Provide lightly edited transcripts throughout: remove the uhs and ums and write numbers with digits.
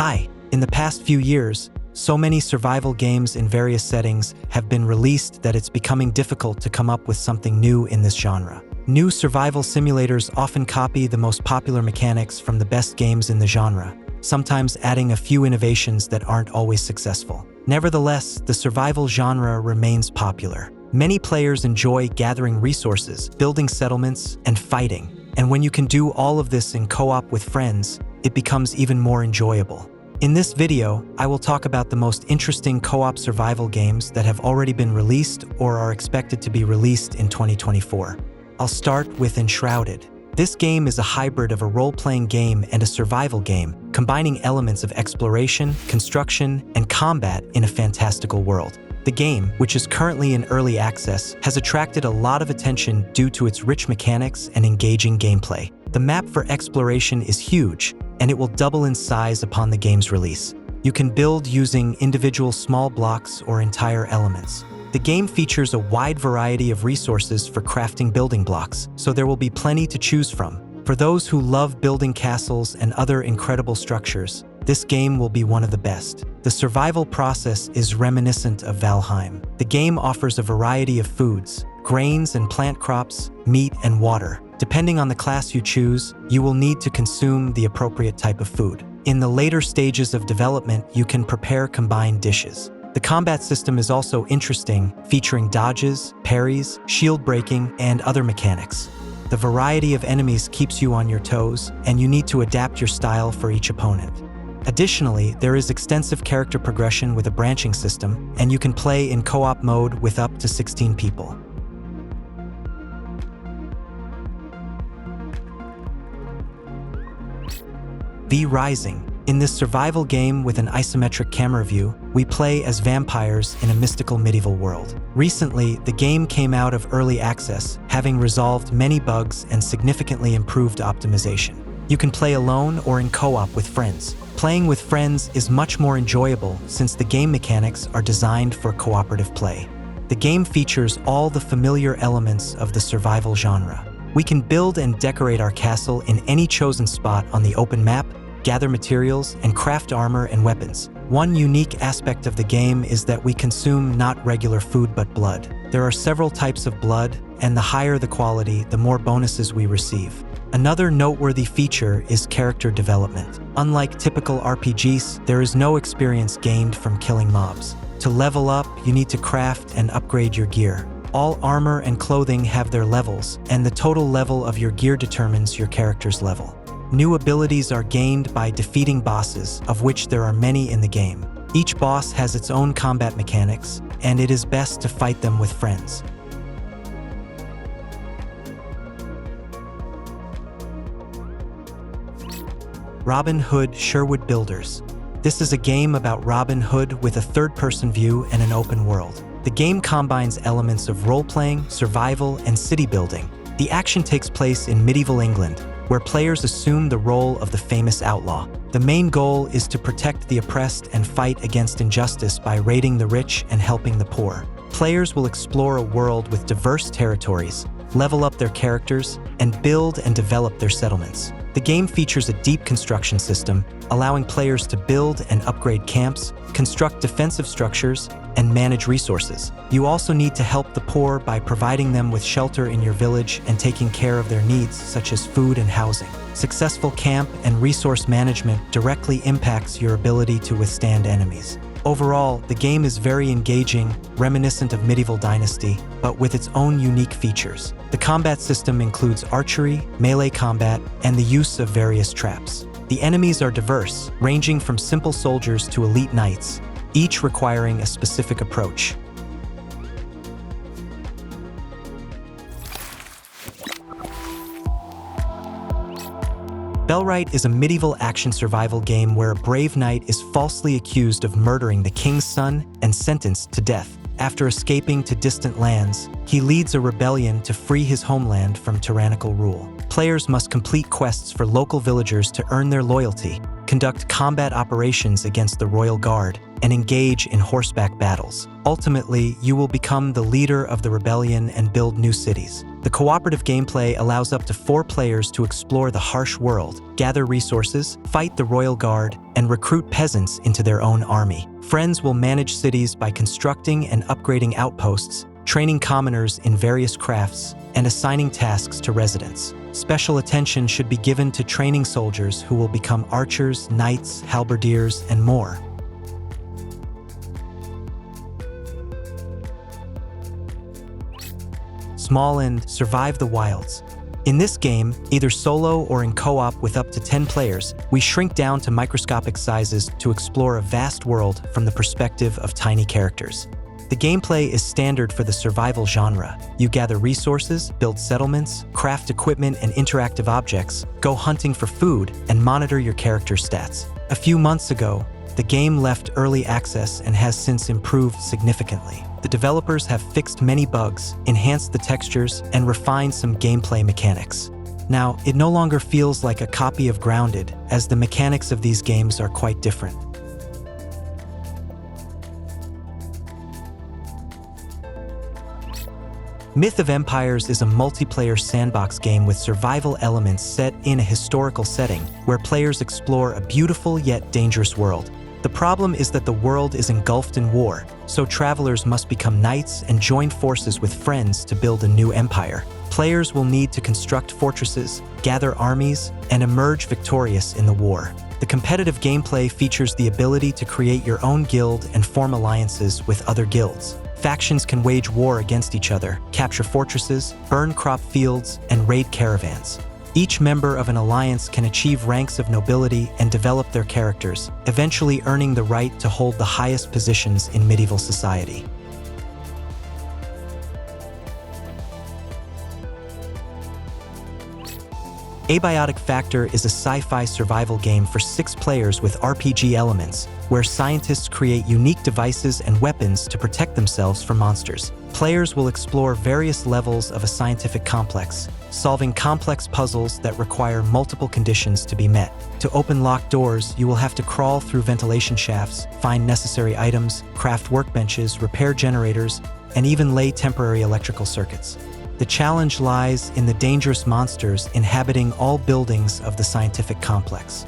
Hi, in the past few years, so many survival games in various settings have been released that it's becoming difficult to come up with something new in this genre. New survival simulators often copy the most popular mechanics from the best games in the genre, sometimes adding a few innovations that aren't always successful. Nevertheless, the survival genre remains popular. Many players enjoy gathering resources, building settlements, and fighting. And when you can do all of this in co-op with friends, it becomes even more enjoyable. In this video, I will talk about the most interesting co-op survival games that have already been released or are expected to be released in 2024. I'll start with Enshrouded. This game is a hybrid of a role-playing game and a survival game, combining elements of exploration, construction, and combat in a fantastical world. The game, which is currently in early access, has attracted a lot of attention due to its rich mechanics and engaging gameplay. The map for exploration is huge, and it will double in size upon the game's release. You can build using individual small blocks or entire elements. The game features a wide variety of resources for crafting building blocks, so there will be plenty to choose from. For those who love building castles and other incredible structures, this game will be one of the best. The survival process is reminiscent of Valheim. The game offers a variety of foods, grains and plant crops, meat and water. Depending on the class you choose, you will need to consume the appropriate type of food. In the later stages of development, you can prepare combined dishes. The combat system is also interesting, featuring dodges, parries, shield breaking, and other mechanics. The variety of enemies keeps you on your toes, and you need to adapt your style for each opponent. Additionally, there is extensive character progression with a branching system, and you can play in co-op mode with up to 16 people. The Rising. In this survival game with an isometric camera view, we play as vampires in a mystical medieval world. Recently, the game came out of early access, having resolved many bugs and significantly improved optimization. You can play alone or in co-op with friends. Playing with friends is much more enjoyable since the game mechanics are designed for cooperative play. The game features all the familiar elements of the survival genre. We can build and decorate our castle in any chosen spot on the open map, gather materials, and craft armor and weapons. One unique aspect of the game is that we consume not regular food but blood. There are several types of blood, and the higher the quality, the more bonuses we receive. Another noteworthy feature is character development. Unlike typical RPGs, there is no experience gained from killing mobs. To level up, you need to craft and upgrade your gear. All armor and clothing have their levels, and the total level of your gear determines your character's level. New abilities are gained by defeating bosses, of which there are many in the game. Each boss has its own combat mechanics, and it is best to fight them with friends. Robin Hood Sherwood Builders. This is a game about Robin Hood with a third-person view and an open world. The game combines elements of role-playing, survival, and city building. The action takes place in medieval England, where players assume the role of the famous outlaw. The main goal is to protect the oppressed and fight against injustice by raiding the rich and helping the poor. Players will explore a world with diverse territories, level up their characters, and build and develop their settlements. The game features a deep construction system, allowing players to build and upgrade camps, construct defensive structures, and manage resources. You also need to help the poor by providing them with shelter in your village and taking care of their needs, such as food and housing. Successful camp and resource management directly impacts your ability to withstand enemies. Overall, the game is very engaging, reminiscent of Medieval Dynasty, but with its own unique features. The combat system includes archery, melee combat, and the use of various traps. The enemies are diverse, ranging from simple soldiers to elite knights, each requiring a specific approach. Bellwright is a medieval action survival game where a brave knight is falsely accused of murdering the king's son and sentenced to death. After escaping to distant lands, he leads a rebellion to free his homeland from tyrannical rule. Players must complete quests for local villagers to earn their loyalty, conduct combat operations against the royal guard, and engage in horseback battles. Ultimately, you will become the leader of the rebellion and build new cities. The cooperative gameplay allows up to 4 players to explore the harsh world, gather resources, fight the royal guard, and recruit peasants into their own army. Friends will manage cities by constructing and upgrading outposts, training commoners in various crafts, and assigning tasks to residents. Special attention should be given to training soldiers who will become archers, knights, halberdiers, and more. Smalland, Survive the Wilds. In this game, either solo or in co-op with up to 10 players, we shrink down to microscopic sizes to explore a vast world from the perspective of tiny characters. The gameplay is standard for the survival genre. You gather resources, build settlements, craft equipment and interactive objects, go hunting for food, and monitor your character's stats. A few months ago, the game left early access and has since improved significantly. The developers have fixed many bugs, enhanced the textures, and refined some gameplay mechanics. Now, it no longer feels like a copy of Grounded, as the mechanics of these games are quite different. Myth of Empires is a multiplayer sandbox game with survival elements set in a historical setting where players explore a beautiful yet dangerous world. The problem is that the world is engulfed in war, so travelers must become knights and join forces with friends to build a new empire. Players will need to construct fortresses, gather armies, and emerge victorious in the war. The competitive gameplay features the ability to create your own guild and form alliances with other guilds. Factions can wage war against each other, capture fortresses, burn crop fields, and raid caravans. Each member of an alliance can achieve ranks of nobility and develop their characters, eventually earning the right to hold the highest positions in medieval society. Abiotic Factor is a sci-fi survival game for 6 players with RPG elements, where scientists create unique devices and weapons to protect themselves from monsters. Players will explore various levels of a scientific complex, solving complex puzzles that require multiple conditions to be met. To open locked doors, you will have to crawl through ventilation shafts, find necessary items, craft workbenches, repair generators, and even lay temporary electrical circuits. The challenge lies in the dangerous monsters inhabiting all buildings of the scientific complex.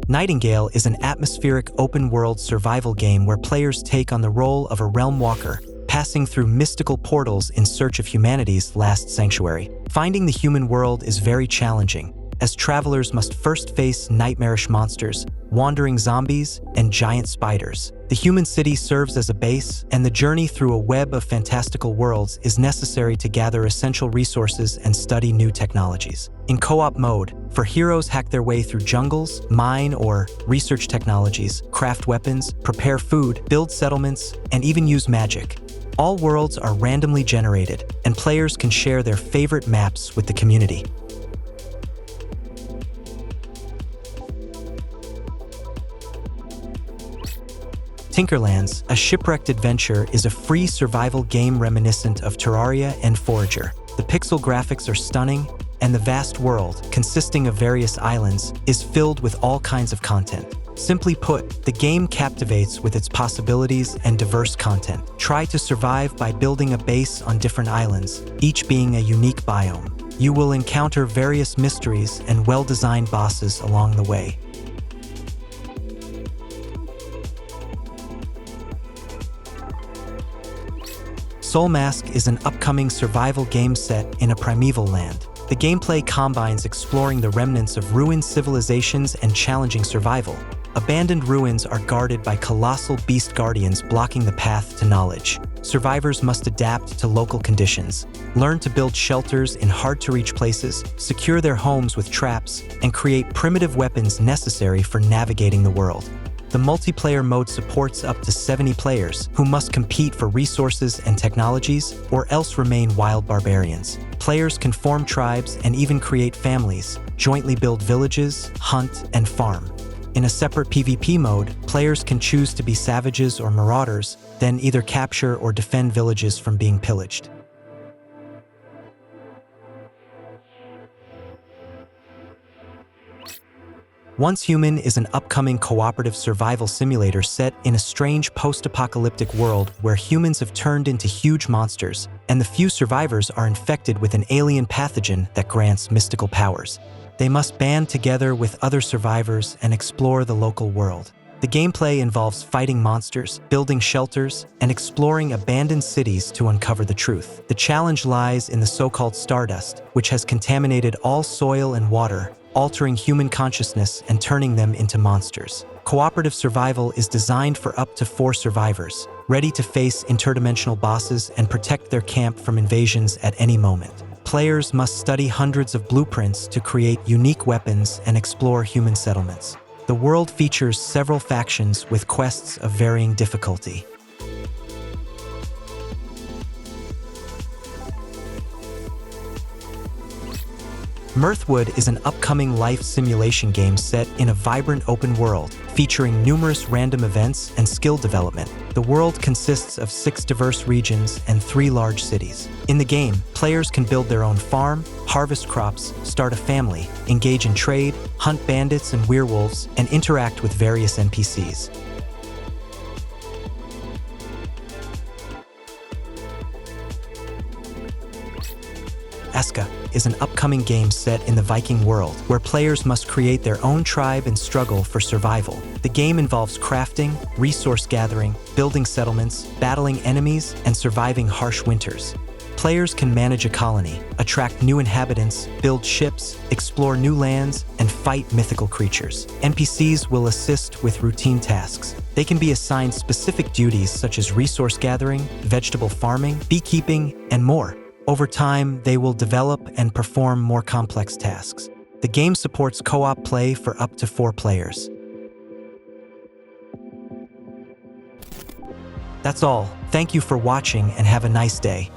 Nightingale is an atmospheric open-world survival game where players take on the role of a realm walker, passing through mystical portals in search of humanity's last sanctuary. Finding the human world is very challenging, as travelers must first face nightmarish monsters, wandering zombies, and giant spiders. The human city serves as a base, and the journey through a web of fantastical worlds is necessary to gather essential resources and study new technologies. In co-op mode, for heroes hack their way through jungles, mine or research technologies, craft weapons, prepare food, build settlements, and even use magic. All worlds are randomly generated, and players can share their favorite maps with the community. Tinkerlands, a shipwrecked adventure, is a free survival game reminiscent of Terraria and Forager. The pixel graphics are stunning, and the vast world, consisting of various islands, is filled with all kinds of content. Simply put, the game captivates with its possibilities and diverse content. Try to survive by building a base on different islands, each being a unique biome. You will encounter various mysteries and well-designed bosses along the way. Soulmask is an upcoming survival game set in a primeval land. The gameplay combines exploring the remnants of ruined civilizations and challenging survival. Abandoned ruins are guarded by colossal beast guardians blocking the path to knowledge. Survivors must adapt to local conditions, learn to build shelters in hard-to-reach places, secure their homes with traps, and create primitive weapons necessary for navigating the world. The multiplayer mode supports up to 70 players, who must compete for resources and technologies, or else remain wild barbarians. Players can form tribes and even create families, jointly build villages, hunt, and farm. In a separate PvP mode, players can choose to be savages or marauders, then either capture or defend villages from being pillaged. Once Human is an upcoming cooperative survival simulator set in a strange post-apocalyptic world where humans have turned into huge monsters, and the few survivors are infected with an alien pathogen that grants mystical powers. They must band together with other survivors and explore the local world. The gameplay involves fighting monsters, building shelters, and exploring abandoned cities to uncover the truth. The challenge lies in the so-called stardust, which has contaminated all soil and water, altering human consciousness and turning them into monsters. Cooperative survival is designed for up to 4 survivors, ready to face interdimensional bosses and protect their camp from invasions at any moment. Players must study hundreds of blueprints to create unique weapons and explore human settlements. The world features several factions with quests of varying difficulty. Mirthwood is an upcoming life simulation game set in a vibrant open world, featuring numerous random events and skill development. The world consists of 6 diverse regions and 3 large cities. In the game, players can build their own farm, harvest crops, start a family, engage in trade, hunt bandits and werewolves, and interact with various NPCs. ASKA is an upcoming game set in the Viking world, where players must create their own tribe and struggle for survival. The game involves crafting, resource gathering, building settlements, battling enemies, and surviving harsh winters. Players can manage a colony, attract new inhabitants, build ships, explore new lands, and fight mythical creatures. NPCs will assist with routine tasks. They can be assigned specific duties such as resource gathering, vegetable farming, beekeeping, and more. Over time, they will develop and perform more complex tasks. The game supports co-op play for up to 4 players. That's all. Thank you for watching and have a nice day.